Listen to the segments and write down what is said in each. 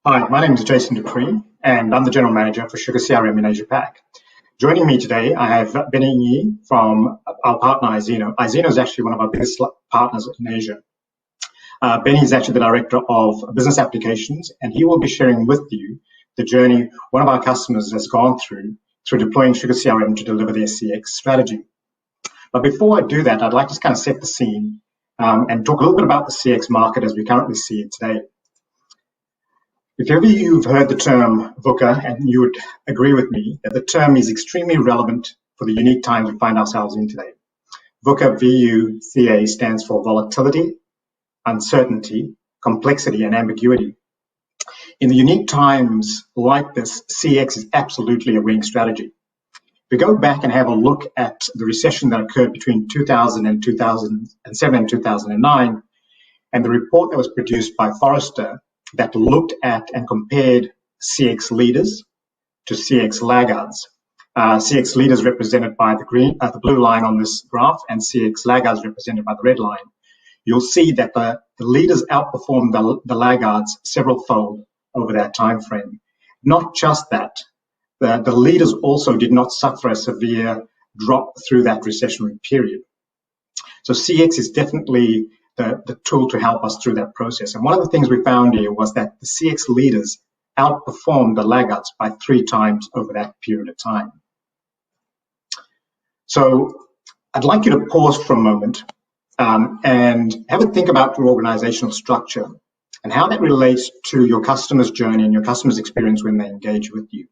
Hi, my name is Jason Dupree, and I'm the General Manager for SugarCRM in Asia Pac. Joining me today, I have Benny Yi from our partner iZeno. iZeno is actually one of our biggest partners in Asia. Benny is actually the Director of Business Applications, and he will be sharing with you the journey one of our customers has gone through deploying SugarCRM to deliver their CX strategy. But before I do that, I'd like to kind of set the scene and talk a little bit about the CX market as we currently see it today. If ever you've heard the term VUCA, and you would agree with me that the term is extremely relevant for the unique times we find ourselves in today. VUCA, V-U-C-A, stands for volatility, uncertainty, complexity, and ambiguity. In the unique times like this, CX is absolutely a winning strategy. If we go back and have a look at the recession that occurred between 2007 and 2009, and the report that was produced by Forrester that looked at and compared CX leaders to CX laggards. CX leaders represented by the blue line on this graph, and CX laggards represented by the red line. You'll see that the leaders outperformed the laggards several-fold over that time frame. Not just that, the leaders also did not suffer a severe drop through that recessionary period. So CX is definitely the tool to help us through that process. And one of the things we found here was that the CX leaders outperformed the laggards by 3 times over that period of time. So I'd like you to pause for a moment and have a think about your organizational structure and how that relates to your customer's journey and your customer's experience when they engage with you.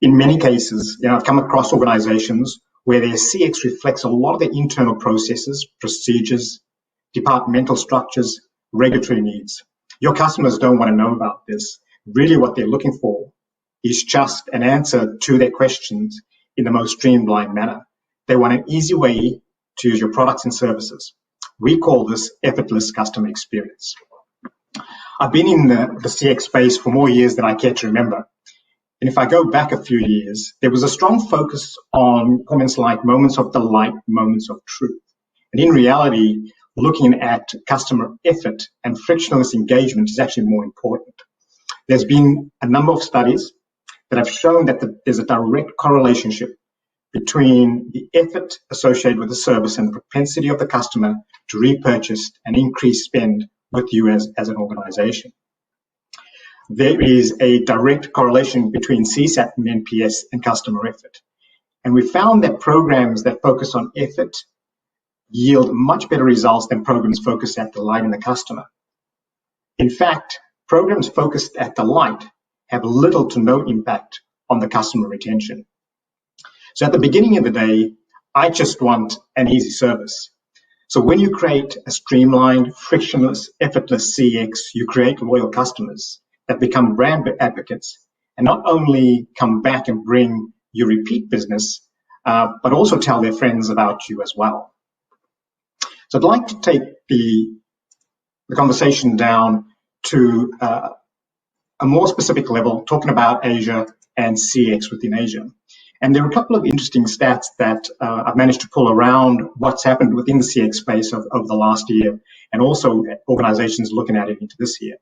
In many cases, I've come across organizations where their CX reflects a lot of their internal processes, procedures, departmental structures, regulatory needs. Your customers don't want to know about this. Really what they're looking for is just an answer to their questions in the most streamlined manner. They want an easy way to use your products and services. We call this effortless customer experience. I've been in the CX space for more years than I care to remember. And if I go back a few years, there was a strong focus on comments like moments of delight, moments of truth. And in reality, looking at customer effort and frictionless engagement is actually more important. There's been a number of studies that have shown that there's a direct correlation between the effort associated with the service and the propensity of the customer to repurchase and increase spend with you as an organization. There is a direct correlation between CSAT and NPS and customer effort. And we found that programs that focus on effort yield much better results than programs focused at delighting the customer. In fact, programs focused at delight have little to no impact on the customer retention. So at the beginning of the day, I just want an easy service. So when you create a streamlined, frictionless, effortless CX, you create loyal customers that become brand advocates and not only come back and bring you repeat business, but also tell their friends about you as well. So I'd like to take the conversation down to a more specific level, talking about Asia and CX within Asia. And there are a couple of interesting stats that I've managed to pull around what's happened within the CX space over the last year, and also organizations looking at it into this year.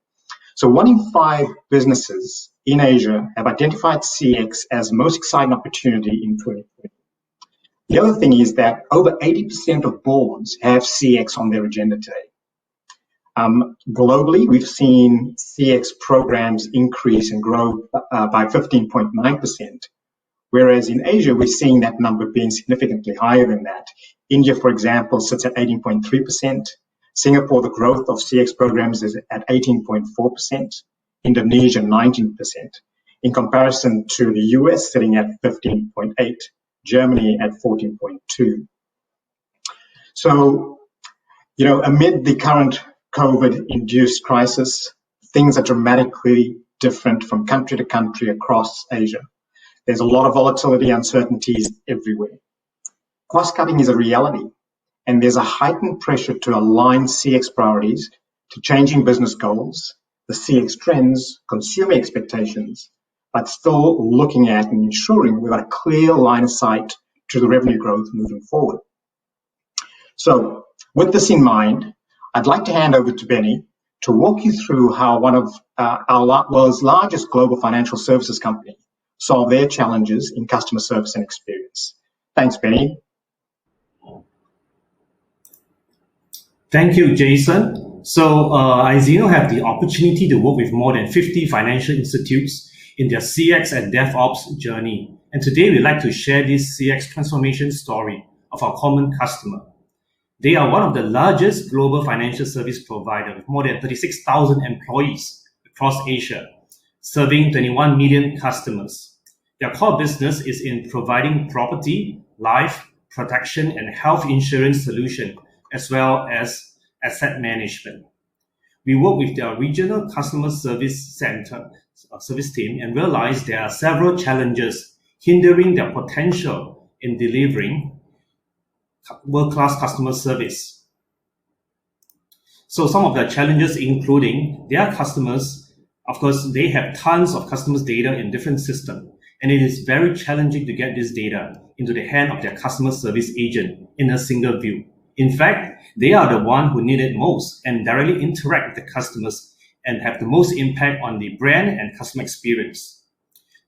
So 1 in 5 businesses in Asia have identified CX as the most exciting opportunity in 2020. The other thing is that over 80% of boards have CX on their agenda today. Globally, we've seen CX programs increase and grow by 15.9%, whereas in Asia, we're seeing that number being significantly higher than that. India, for example, sits at 18.3%. Singapore, the growth of CX programs is at 18.4%. Indonesia, 19%. In comparison to the US, sitting at 15.8%. Germany at 14.2%. So, amid the current COVID-induced crisis, things are dramatically different from country to country across Asia. There's a lot of volatility, uncertainties everywhere. Cost-cutting is a reality, and there's a heightened pressure to align CX priorities to changing business goals, the CX trends, consumer expectations, but still looking at and ensuring we've got a clear line of sight to the revenue growth moving forward. So with this in mind, I'd like to hand over to Benny to walk you through how one of our world's largest global financial services company solved their challenges in customer service and experience. Thanks, Benny. Thank you, Jason. So iZeno have the opportunity to work with more than 50 financial institutes in their CX and DevOps journey. And today we'd like to share this CX transformation story of our common customer. They are one of the largest global financial service providers with more than 36,000 employees across Asia, serving 21 million customers. Their core business is in providing property, life, protection, and health insurance solutions, as well as asset management. We work with their regional customer service team and realize there are several challenges hindering their potential in delivering world-class customer service. So some of the challenges including their customers, of course, they have tons of customers' data in different systems, and it is very challenging to get this data into the hand of their customer service agent in a single view. In fact, they are the one who need it most and directly interact with the customers and have the most impact on the brand and customer experience.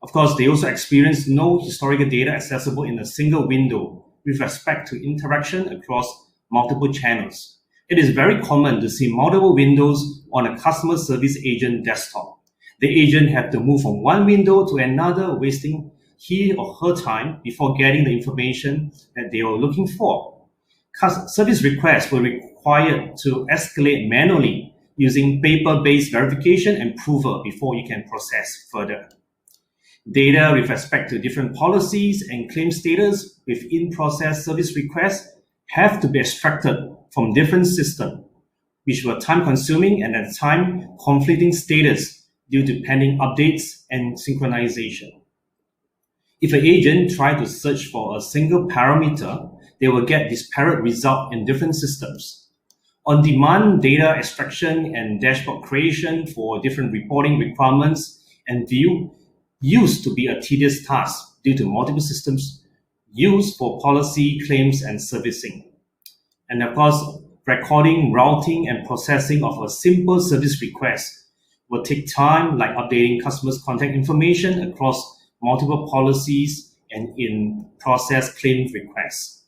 Of course, they also experience no historical data accessible in a single window with respect to interaction across multiple channels. It is very common to see multiple windows on a customer service agent desktop. The agent have to move from one window to another, wasting his or her time before getting the information that they are looking for. Service requests were required to escalate manually using paper-based verification and approval before you can process further. Data with respect to different policies and claim status with in-process service requests have to be extracted from different systems, which were time-consuming and at the time conflicting status due to pending updates and synchronization. If an agent tries to search for a single parameter, they will get disparate results in different systems. On-demand data extraction and dashboard creation for different reporting requirements and view used to be a tedious task due to multiple systems used for policy, claims, and servicing. And of course, recording, routing, and processing of a simple service request will take time, like updating customers' contact information across multiple policies and in-process claim requests.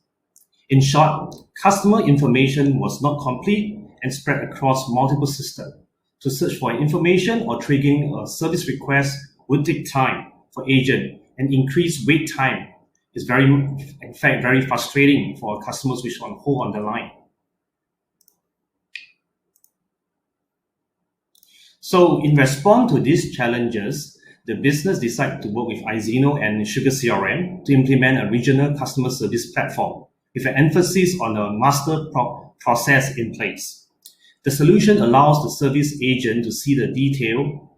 In short, customer information was not complete and spread across multiple systems. To search for information or triggering a service request would take time for agent and increase wait time. Is in fact very frustrating for customers which are on hold on the line. So in response to these challenges, the business decided to work with iZeno and SugarCRM to implement a regional customer service platform with an emphasis on a master process in place. The solution allows the service agent to see the detail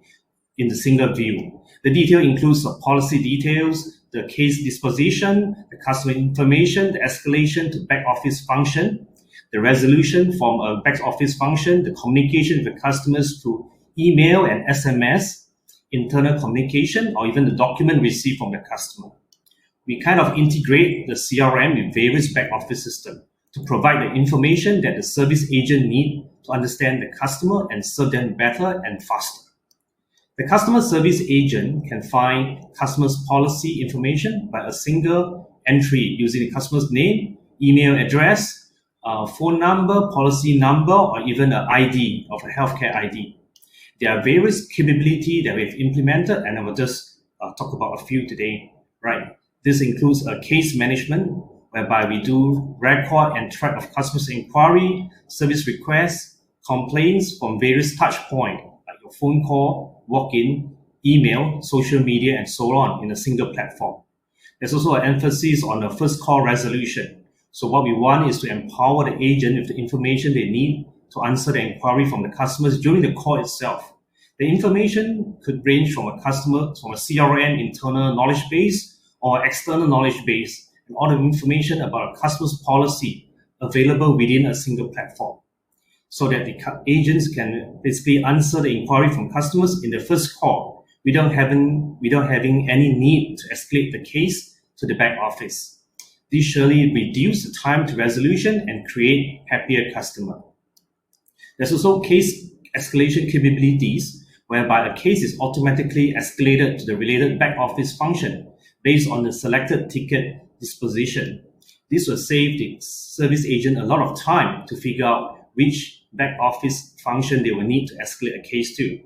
in the single view. The detail includes the policy details, the case disposition, the customer information, the escalation to back office function, the resolution from a back office function, the communication with the customers through email and SMS, internal communication, or even the document received from the customer. We kind of integrate the CRM with various back office systems to provide the information that the service agent needs to understand the customer and serve them better and faster. The customer service agent can find customers' policy information by a single entry using the customer's name, email address, phone number, policy number, or even an ID of a healthcare ID. There are various capabilities that we've implemented, and I will just talk about a few today. Right. This includes a case management, whereby we do record and track of customers' inquiry, service requests, complaints from various touch points, like your phone call, walk-in, email, social media, and so on in a single platform. There's also an emphasis on the first call resolution. So what we want is to empower the agent with the information they need to answer the inquiry from the customers during the call itself. The information could range from a CRM internal knowledge base or external knowledge base, and all the information about a customer's policy available within a single platform, so that the agents can basically answer the inquiry from customers in the first call without having any need to escalate the case to the back office. This surely reduce the time to resolution and create happier customer. There's also case escalation capabilities, whereby a case is automatically escalated to the related back office function based on the selected ticket disposition. This will save the service agent a lot of time to figure out which back office function they will need to escalate a case to.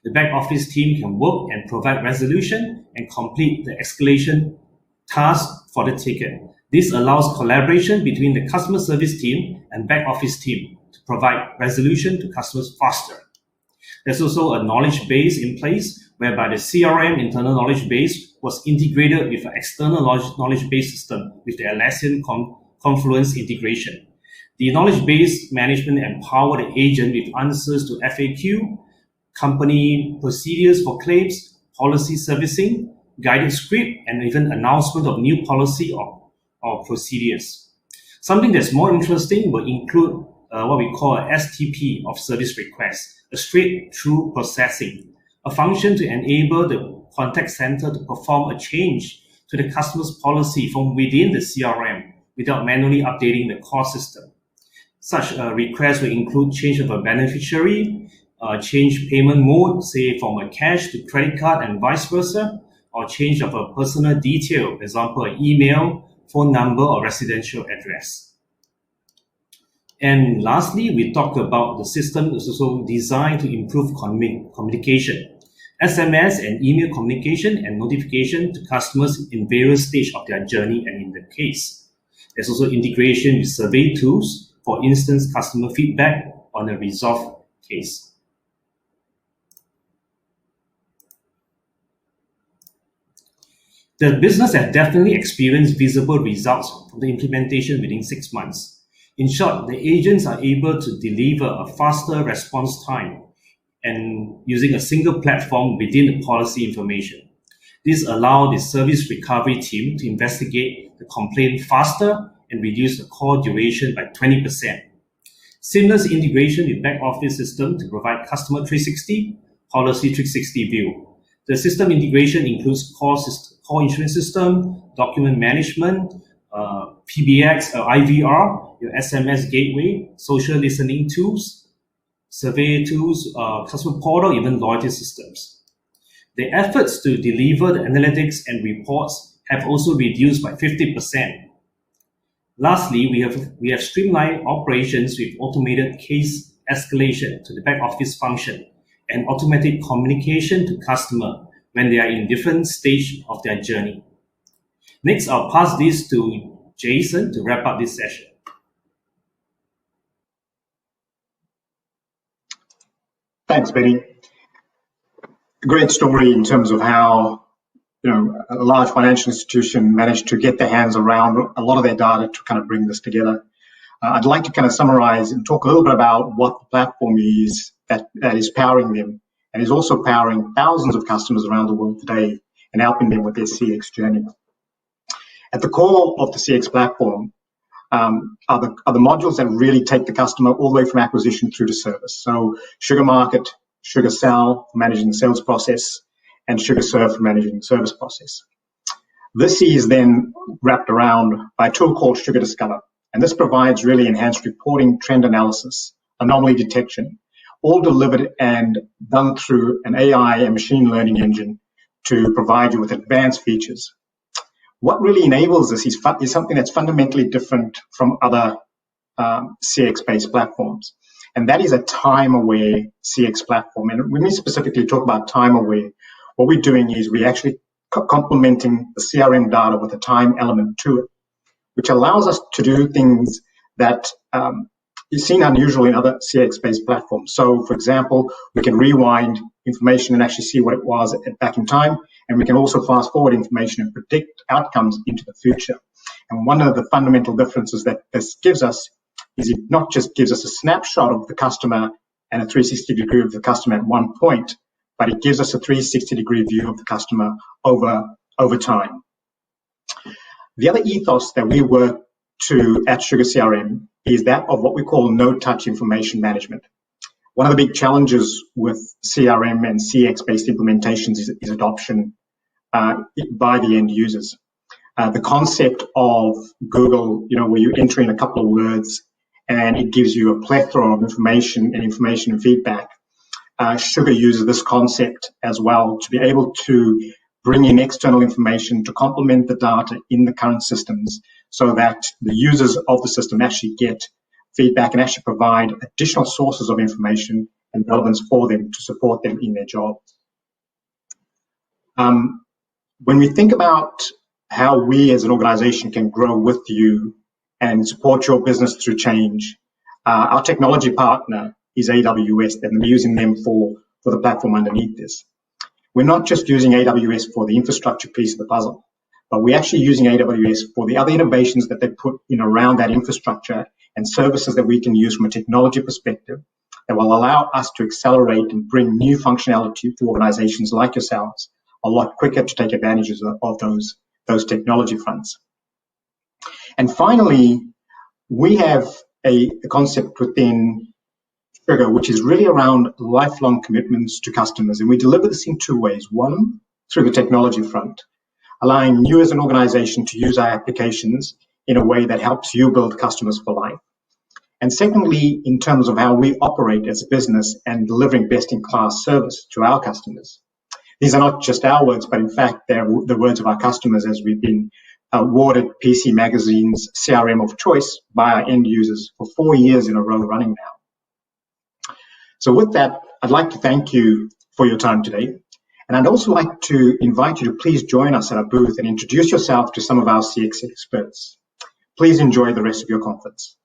The back office team can work and provide resolution and complete the escalation task for the ticket. This allows collaboration between the customer service team and back office team to provide resolution to customers faster. There's also a knowledge base in place whereby the CRM internal knowledge base was integrated with an external knowledge base system with the Atlassian Confluence integration. The knowledge base management empowered the agent with answers to FAQ, company procedures for claims, policy servicing, guided script, and even announcement of new policy or procedures. Something that's more interesting will include what we call a STP of service requests, a straight-through processing, a function to enable the contact center to perform a change to the customer's policy from within the CRM without manually updating the core system. Such requests will include change of a beneficiary, change payment mode, say from a cash to credit card and vice versa, or change of a personal detail, for example, an email, phone number, or residential address. And lastly, we talk about the system is also designed to improve communication, SMS and email communication and notification to customers in various stages of their journey and in the case. There's also integration with survey tools, for instance, customer feedback on a resolved case. The business has definitely experienced visible results from the implementation within 6 months. In short, the agents are able to deliver a faster response time and using a single platform within the policy information. This allows the service recovery team to investigate the complaint faster and reduce the call duration by 20%. Seamless integration with back office system to provide customer 360, policy 360 view. The system integration includes core insurance system, document management, PBX, IVR, your SMS gateway, social listening tools, survey tools, customer portal, even loyalty systems. The efforts to deliver the analytics and reports have also reduced by 50%. Lastly, we have streamlined operations with automated case escalation to the back office function and automatic communication to customer when they are in different stage of their journey. Next, I'll pass this to Jason to wrap up this session. Thanks, Benny. Great story in terms of how a large financial institution managed to get their hands around a lot of their data to kind of bring this together. I'd like to kind of summarize and talk a little bit about what the platform is that is powering them and is also powering thousands of customers around the world today and helping them with their CX journey. At the core of the CX platform are the modules that really take the customer all the way from acquisition through to service. So Sugar Market, Sugar Sell for managing the sales process, and Sugar Serve for managing the service process. This is then wrapped around by a tool called Sugar Discover, and this provides really enhanced reporting, trend analysis, anomaly detection, all delivered and done through an AI and machine learning engine to provide you with advanced features. What really enables this is something that's fundamentally different from other CX-based platforms, and that is a time-aware CX platform. And when we specifically talk about time-aware, what we're doing is we're actually complementing the CRM data with a time element to it, which allows us to do things that is seen unusual in other CX-based platforms. So, for example, we can rewind information and actually see what it was back in time, and we can also fast-forward information and predict outcomes into the future. And one of the fundamental differences that this gives us is it not just gives us a snapshot of the customer and a 360-degree of the customer at one point, but it gives us a 360-degree view of the customer over time. The other ethos that we work to at SugarCRM is that of what we call no-touch information management. One of the big challenges with CRM and CX-based implementations is adoption by the end users. The concept of Google, where you enter in a couple of words and it gives you a plethora of information and feedback, Sugar uses this concept as well to be able to bring in external information to complement the data in the current systems so that the users of the system actually get feedback and actually provide additional sources of information and relevance for them to support them in their job. When we think about how we as an organization can grow with you and support your business through change, our technology partner is AWS, and we're using them for the platform underneath this. We're not just using AWS for the infrastructure piece of the puzzle, but we're actually using AWS for the other innovations that they put in around that infrastructure and services that we can use from a technology perspective that will allow us to accelerate and bring new functionality to organizations like yourselves a lot quicker to take advantages of those technology fronts. And finally, we have a concept within Sugar, which is really around lifelong commitments to customers. And we deliver this in two ways. One, through the technology front, allowing you as an organization to use our applications in a way that helps you build customers for life. And secondly, in terms of how we operate as a business and delivering best-in-class service to our customers. These are not just our words, but in fact, they're the words of our customers as we've been awarded PC Magazine's CRM of choice by our end users for 4 years in a row running now. So with that, I'd like to thank you for your time today. And I'd also like to invite you to please join us at our booth and introduce yourself to some of our CX experts. Please enjoy the rest of your conference.